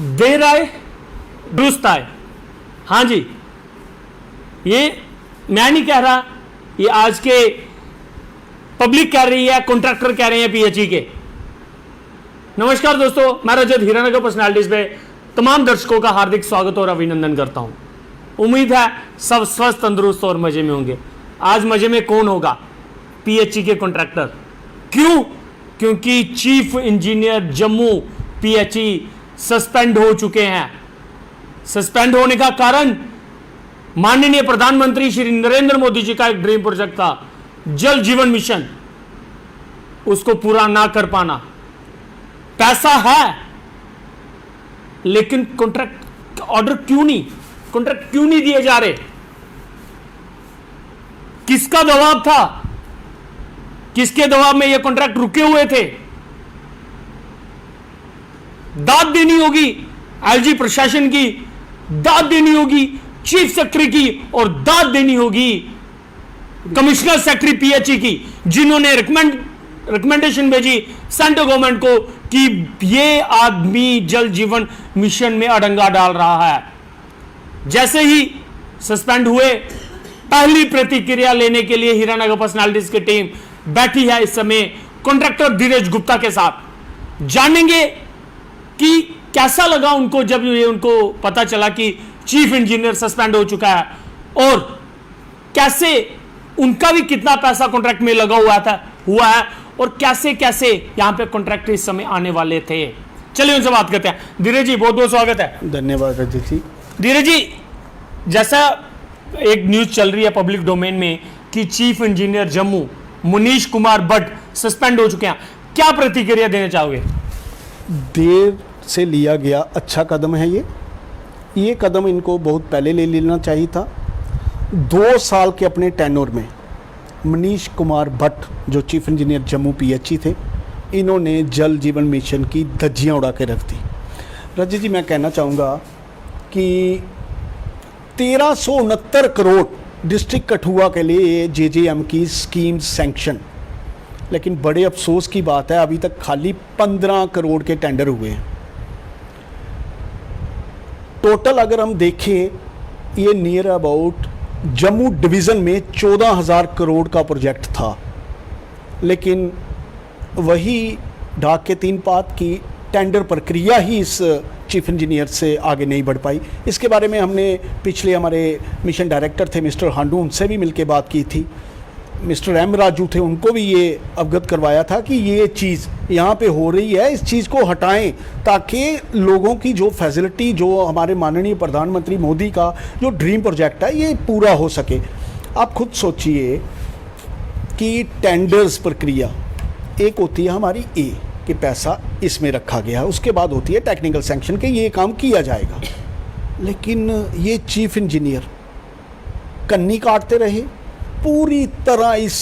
देर आए दुरुस्त आए। हाँ जी, ये मैं नहीं कह रहा, ये आज के पब्लिक कह रही है, कॉन्ट्रैक्टर कह रहे हैं पीएचई के। नमस्कार दोस्तों, मैं रजत हीरानगर पर्सनालिटीज पे तमाम दर्शकों का हार्दिक स्वागत और अभिनंदन करता हूं। उम्मीद है सब स्वस्थ, तंदुरुस्त और मजे में होंगे। आज मजे में कौन होगा? पीएचई के कॉन्ट्रैक्टर। क्यों? क्योंकि chief engineer Jammu PHE suspend हो चुके हैं। सस्पेंड होने का कारण माननीय प्रधानमंत्री श्री नरेंद्र मोदी जी का एक ड्रीम प्रोजेक्ट था, जल जीवन मिशन, उसको पूरा ना कर पाना। पैसा है लेकिन कॉन्ट्रैक्ट ऑर्डर क्यों नहीं दिए जा रहे? किसका दबाव था? किसके दबाव में ये कॉन्ट्रैक्ट रुके हुए थे? दाद देनी होगी एलजी प्रशासन की, दाद देनी होगी चीफ सेक्रेटरी की, और दाद देनी होगी कमिश्नर सेक्रेटरी पीएचई की, जिन्होंने रिकमेंडेशन भेजी सेंट्रल गवर्नमेंट को कि ये आदमी जल जीवन मिशन में अड़ंगा डाल रहा है। जैसे ही सस्पेंड हुए, पहली प्रतिक्रिया लेने के लिए हीरानगर पर्सनालिटीज की टीम बैठी है इस समय कॉन्ट्रैक्टर धीरज गुप्ता के साथ। जानेंगे कि कैसा लगा उनको जब ये उनको पता चला कि चीफ इंजीनियर सस्पेंड हो चुका है, और कैसे उनका भी कितना पैसा कॉन्ट्रैक्ट में लगा हुआ है, और कैसे कैसे यहां पे कॉन्ट्रैक्ट इस समय आने वाले थे। चलिए उनसे बात करते हैं। धीरज जी, बहुत बहुत स्वागत है। धन्यवाद रजत जी। धीरज जी, जैसा एक न्यूज चल रही है पब्लिक डोमेन में कि chief engineer Jammu Munish Kumar Bhatt suspend हो चुके हैं, क्या प्रतिक्रिया देना चाहोगे? देर से लिया गया अच्छा कदम है ये कदम इनको बहुत पहले ले लेना चाहिए था। 2 साल के अपने टेन्योर में मनीष कुमार भट्ट जो चीफ इंजीनियर जम्मू पीएचई थे, इन्होंने जल जीवन मिशन की धज्जियां उड़ा के रख दी। रजत जी, मैं कहना चाहूँगा कि 1369 करोड़ डिस्ट्रिक्ट कठुआ के लिए जेजेएम की स्कीम सैंक्शन, लेकिन बड़े अफसोस की बात है अभी तक खाली 15 करोड़ के टेंडर हुए हैं। टोटल अगर हम देखें, ये नियर अबाउट जम्मू डिवीज़न में 14,000 करोड़ का प्रोजेक्ट था, लेकिन वही ढाक के 3 पात की टेंडर प्रक्रिया ही इस चीफ इंजीनियर से आगे नहीं बढ़ पाई। इसके बारे में हमने पिछले हमारे मिशन डायरेक्टर थे मिस्टर हांडू, उनसे भी मिलके बात की थी। मिस्टर एम राजू थे, उनको भी ये अवगत करवाया था कि ये चीज़ यहाँ पे हो रही है, इस चीज़ को हटाएं ताकि लोगों की जो फैसिलिटी, जो हमारे माननीय प्रधानमंत्री मोदी का जो ड्रीम प्रोजेक्ट है, ये पूरा हो सके। आप खुद सोचिए कि टेंडर्स प्रक्रिया एक होती है हमारी ए कि पैसा इसमें रखा गया है, उसके बाद होती है टेक्निकल सैंक्शन के ये काम किया जाएगा, लेकिन ये चीफ इंजीनियर कन्नी काटते रहे, पूरी तरह इस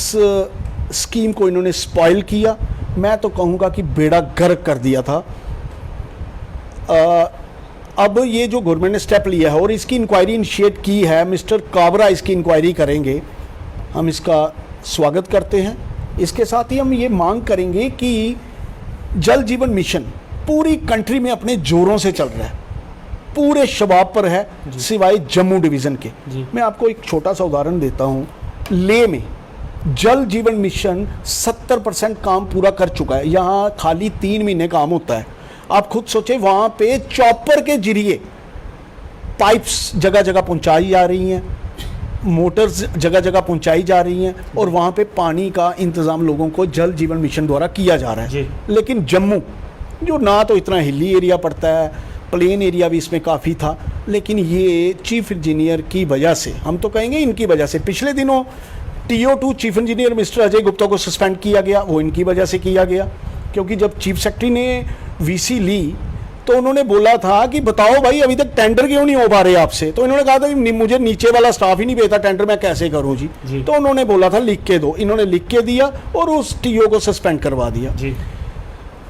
स्कीम को इन्होंने स्पॉइल किया। मैं तो कहूँगा कि बेड़ा गर्क कर दिया था। अब ये जो गवर्नमेंट ने स्टेप लिया है और इसकी इंक्वायरी इनिशिएट की है, मिस्टर काबरा इसकी इंक्वायरी करेंगे, हम इसका स्वागत करते हैं। इसके साथ ही हम ये मांग करेंगे कि जल जीवन मिशन पूरी कंट्री में अपने जोरों से चल रहा है, पूरे शबाब पर है सिवाय जम्मू डिवीज़न के। मैं आपको एक छोटा सा उदाहरण देता हूँ। ले में जल जीवन मिशन 70% काम पूरा कर चुका है, यहाँ खाली 3 महीने काम होता है। आप खुद सोचे, वहाँ पे चॉपर के जरिए पाइप्स जगह जगह पहुँचाई जा रही हैं, मोटर्स जगह जगह पहुँचाई जा रही हैं, और वहाँ पे पानी का इंतज़ाम लोगों को जल जीवन मिशन द्वारा किया जा रहा है। लेकिन जम्मू जो ना तो इतना हिली एरिया पड़ता है, प्लेन एरिया भी इसमें काफ़ी था, लेकिन ये चीफ इंजीनियर की वजह से, हम तो कहेंगे इनकी वजह से, पिछले दिनों TO2 chief engineer mister Ajay Gupta को सस्पेंड किया गया, वो इनकी वजह से किया गया। क्योंकि जब चीफ सेक्रेटरी ने VC ली तो उन्होंने बोला था कि बताओ भाई अभी तक टेंडर क्यों नहीं हो पा रहे आपसे, तो इन्होंने कहा था कि मुझे नीचे वाला स्टाफ ही नहीं भेजता, टेंडर मैं कैसे करूँ जी। तो उन्होंने बोला था लिख के दो, इन्होंने लिख के दिया और उस TO को सस्पेंड करवा दिया।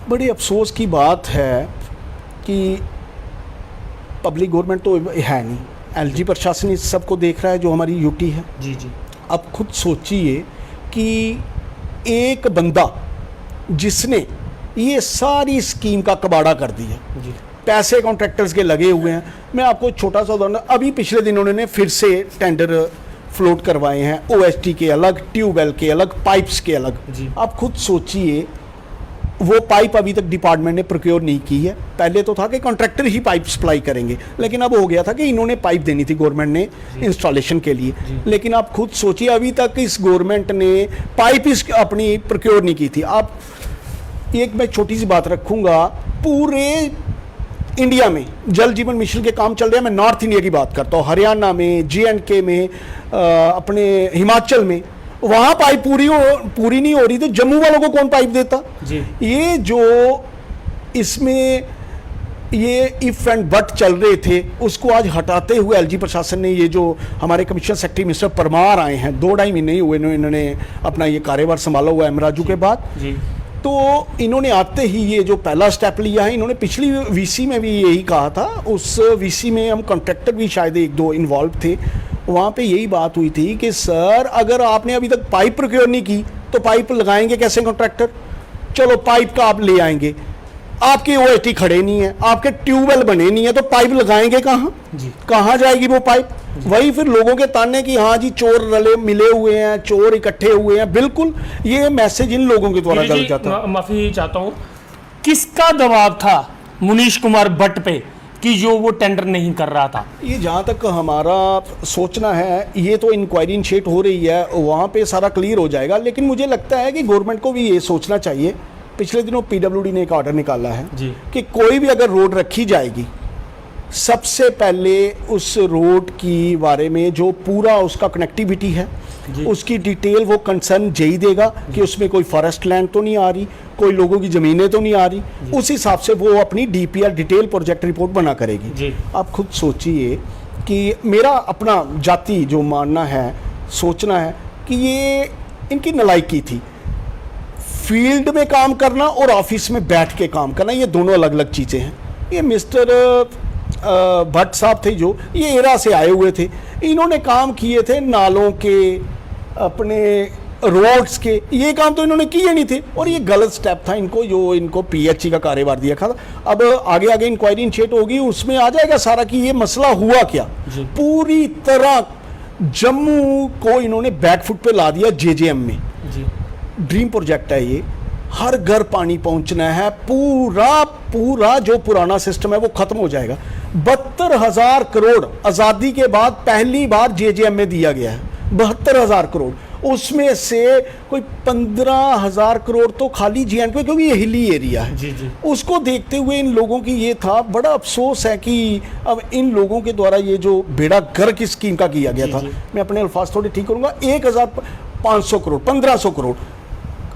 बड़ी अफसोस की बात है कि पब्लिक गवर्नमेंट तो है नहीं, LG प्रशासन इस सबको देख रहा है जो हमारी यूटी है। अब खुद सोचिए कि एक बंदा जिसने ये सारी स्कीम का कबाड़ा कर दिया, पैसे कॉन्ट्रैक्टर्स के लगे हुए हैं। मैं आपको छोटा सा उदाहरण, अभी पिछले दिन उन्होंने फिर से टेंडर फ्लोट करवाए हैं, ओएसटी के अलग, ट्यूबवेल के अलग, पाइप्स के अलग। आप खुद सोचिए, वो पाइप अभी तक डिपार्टमेंट ने प्रोक्योर नहीं की है। पहले तो था कि कॉन्ट्रैक्टर ही पाइप सप्लाई करेंगे, लेकिन अब हो गया था कि इन्होंने पाइप देनी थी गवर्नमेंट ने इंस्टॉलेशन के लिए। लेकिन आप खुद सोचिए, अभी तक इस गवर्नमेंट ने पाइप अपनी प्रोक्योर नहीं की थी। आप एक मैं छोटी सी बात रखूंगा, पूरे इंडिया में जल जीवन मिशन के काम चल रहे हैं। मैं नॉर्थ इंडिया की बात करता हूँ, हरियाणा में, JNK में, अपने हिमाचल में, वहाँ पाइप पूरी नहीं हो रही, तो जम्मू वालों को कौन पाइप देता जी। ये जो इसमें ये इफ एंड बट चल रहे थे, उसको आज हटाते हुए LG प्रशासन ने, ये जो हमारे कमिश्नर सेक्रेटरी मिस्टर परमार आए हैं, 2-2.5 महीने ही हुए इन्होंने अपना ये कार्यभार संभाला हुआ है राजू के बाद जी। तो इन्होंने आते ही ये जो पहला स्टेप लिया है, इन्होंने पिछली VC में भी यही कहा था। उस VC में हम कॉन्ट्रैक्टर भी शायद 1-2 इन्वॉल्व थे, वहाँ पे यही बात हुई थी कि सर अगर आपने अभी तक पाइप प्रोक्योर नहीं की तो पाइप लगाएंगे कैसे कॉन्ट्रैक्टर? चलो पाइप का आप ले आएंगे, आपके OST खड़े नहीं है, आपके ट्यूबवेल बने नहीं है, तो पाइप लगाएंगे कहाँ? कहाँ जाएगी वो पाइप? वही फिर लोगों के ताने कि हाँ जी चोर रले मिले हुए हैं, चोर इकट्ठे हुए हैं। बिल्कुल ये मैसेज इन लोगों के द्वारा गलत जाता है। माफी चाहता हूँ, किसका दबाव था मुनीश कुमार भट्ट पे कि जो वो टेंडर नहीं कर रहा था? ये जहाँ तक हमारा सोचना है, ये तो इंक्वायरी इनिशिएट हो रही है, वहाँ पे सारा क्लियर हो जाएगा। लेकिन मुझे लगता है कि गवर्नमेंट को भी ये सोचना चाहिए, पिछले दिनों PWD ने एक ऑर्डर निकाला है जी। कि कोई भी अगर रोड रखी जाएगी, सबसे पहले उस रोड की बारे में जो पूरा उसका कनेक्टिविटी है, उसकी डिटेल वो कंसर्न जेई देगा कि उसमें कोई फॉरेस्ट लैंड तो नहीं आ रही, कोई लोगों की ज़मीनें तो नहीं आ रही। उस हिसाब से वो अपनी DPR डिटेल प्रोजेक्ट रिपोर्ट बना करेगी। आप खुद सोचिए कि मेरा अपना जाति जो मानना है, सोचना है कि ये इनकी नलायकी थी। फील्ड में काम करना और ऑफिस में बैठ के काम करना, ये दोनों अलग अलग चीज़ें हैं। ये मिस्टर भट्ट साहब थे जो ये एरा से आए हुए थे, इन्होंने काम किए थे नालों के, अपने रोड्स के, ये काम तो इन्होंने किए नहीं थे। और ये गलत स्टेप था इनको, जो इनको PHE का कार्यभार दिया था। अब आगे आगे इंक्वायरी इनिशिएट होगी, उसमें आ जाएगा सारा कि ये मसला हुआ क्या। पूरी तरह जम्मू को इन्होंने बैकफुट पे ला दिया JJM में। ड्रीम प्रोजेक्ट है ये, हर घर पानी पहुंचना है, पूरा जो पुराना सिस्टम है वो खत्म हो जाएगा। 72,000 करोड़ आज़ादी के बाद पहली बार JJM में दिया गया है, 72,000 करोड़। उसमें से कोई 15,000 करोड़ तो खाली JNK, क्योंकि ये हिली एरिया है। उसको देखते हुए इन लोगों की ये था, बड़ा अफसोस है कि अब इन लोगों के द्वारा ये जो बेड़ा गर्क इस स्कीम का किया गया था, मैं अपने अल्फाज थोड़े ठीक करूंगा, 1,500 करोड़, 1,500 करोड़,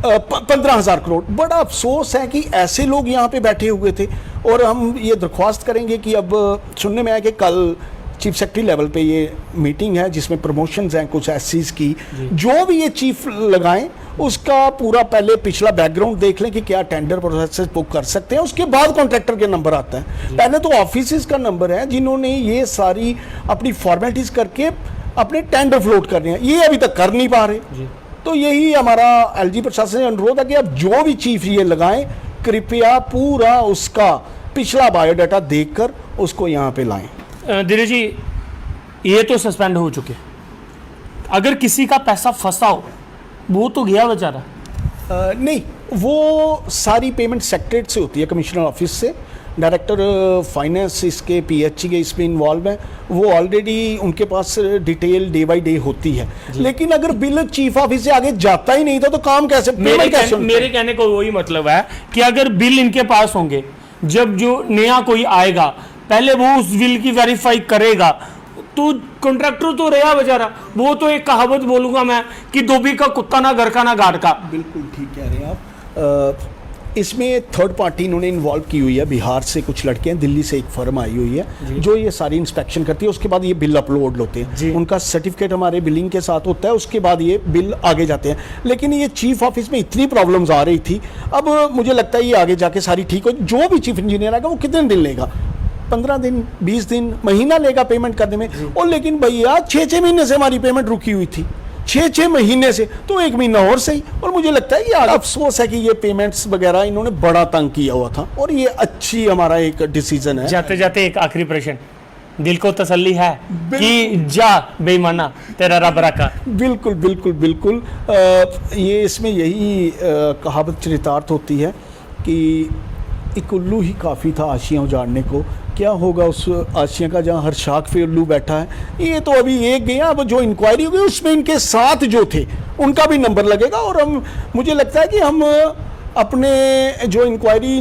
15,000 करोड़। बड़ा अफसोस है कि ऐसे लोग यहाँ पे बैठे हुए थे। और हम ये दरख्वास्त करेंगे कि अब सुनने में आया कि कल चीफ सेक्रेटरी लेवल पे ये मीटिंग है जिसमें प्रमोशंस हैं कुछ SCs की, जो भी ये चीफ लगाएं उसका पूरा पहले पिछला बैकग्राउंड देख लें कि क्या टेंडर प्रोसेस बुक कर सकते हैं, उसके बाद कॉन्ट्रैक्टर के नंबर आता है। पहले तो ऑफिस का नंबर है जिन्होंने ये सारी अपनी फॉर्मेलिटीज करके अपने टेंडर फ्लोट करने हैं, ये अभी तक कर नहीं पा रहे। तो यही हमारा LG प्रशासन से अनुरोध है कि अब जो भी चीफ ये लगाएं, कृपया पूरा उसका पिछला बायोडाटा देखकर उसको यहाँ पे लाएं। दिनेश जी, ये तो सस्पेंड हो चुके, अगर किसी का पैसा फंसा हो वो तो गया बेचारा। नहीं, वो सारी पेमेंट सेक्रेटरीट से होती है, कमिश्नर ऑफिस से। डायरेक्टर फाइनेंस इसके PHE के इसमें इन्वॉल्व हैं, वो ऑलरेडी उनके पास डिटेल डे बाई डे होती है। लेकिन अगर बिल चीफ ऑफिस से आगे जाता ही नहीं था तो काम कैसे? मेरे कहने को वही मतलब है कि अगर बिल इनके पास होंगे, जब जो नया कोई आएगा पहले वो उस बिल की वेरीफाई करेगा, तो कॉन्ट्रैक्टर तो रहा बेचारा। वो तो एक कहावत बोलूंगा मैं कि धोबी का कुत्ता ना घर का ना घाट का। बिल्कुल ठीक कह रहे हैं आप। इसमें थर्ड पार्टी इन्होंने इन्वॉल्व की हुई है, बिहार से कुछ लड़के हैं, दिल्ली से एक फर्म आई हुई है जो ये सारी इंस्पेक्शन करती है, उसके बाद ये बिल अपलोड होते हैं, उनका सर्टिफिकेट हमारे बिलिंग के साथ होता है, उसके बाद ये बिल आगे जाते हैं। लेकिन ये चीफ ऑफिस में इतनी प्रॉब्लम्स आ रही थी, अब मुझे लगता है ये आगे जाके सारी ठीक हो। जो भी चीफ इंजीनियर आएगा वो कितने दिन लेगा, 15 दिन, 20 दिन, महीना लेगा पेमेंट करने में। और लेकिन भैया 6-6 महीने से हमारी पेमेंट रुकी हुई थी, 6 महीने से, तो 1 महीना और सही। और मुझे लगता है कि अफसोस है कि ये पेमेंट्स वगैरह इन्होंने बड़ा तंग किया हुआ था, और ये अच्छी हमारा एक डिसीजन है। जाते जाते एक आखिरी प्रश्न, दिल को तसल्ली है कि जा बेईमाना तेरा रब रखा? बिल्कुल बिल्कुल बिल्कुल। ये इसमें यही कहावत चरितार्थ होती है कि एक उल्लू ही काफ़ी था आशियाँ उजाड़ने को, क्या होगा उस आशिया का जहाँ हर शाख पे उल्लू बैठा है। ये तो अभी एक गया, अब जो इंक्वायरी होगी उसमें इनके साथ जो थे उनका भी नंबर लगेगा, और हम, मुझे लगता है कि हम अपने जो जो इंक्वायरी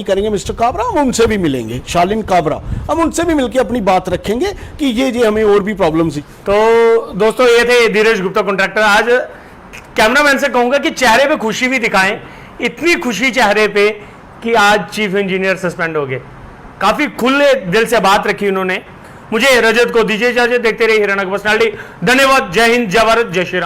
करेंगे मिस्टर काबरा, हम उनसे भी मिलेंगे, शालिन काबरा, हम उनसे भी मिलकर अपनी बात रखेंगे कि ये हमें और भी प्रॉब्लम्स थी। तो दोस्तों ये थे धीरज गुप्ता कॉन्ट्रैक्टर। आज कैमरामैन से कहूंगा कि चेहरे पे खुशी भी दिखाएं, इतनी खुशी चेहरे पे कि आज चीफ इंजीनियर सस्पेंड हो गए। काफी खुले दिल से बात रखी उन्होंने। मुझे रजत को दीजिए इजाजत, देखते रहिए हिरन पर्सनालिटी। धन्यवाद। जय हिंद, जय भारत, जय श्री राम।